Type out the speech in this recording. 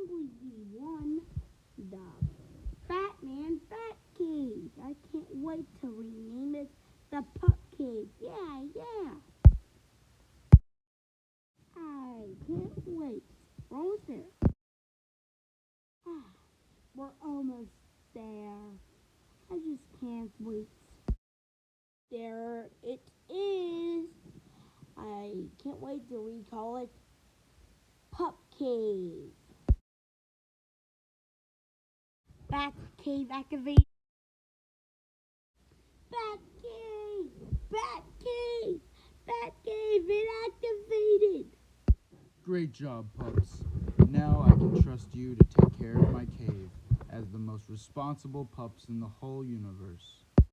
believe we won the Batman Bat Cave. I can't wait to rename it the Pup Cave. Yeah. I can't wait. We're almost there. We're almost there. I just can't wait. There it is. I can't wait to recall it Pup Cave. Bat Cave activated. Bat Cave! Bat Cave! Bat Cave, it activated! Great job, pups. Now I can trust you to take care of my cave as the most responsible pups in the whole universe.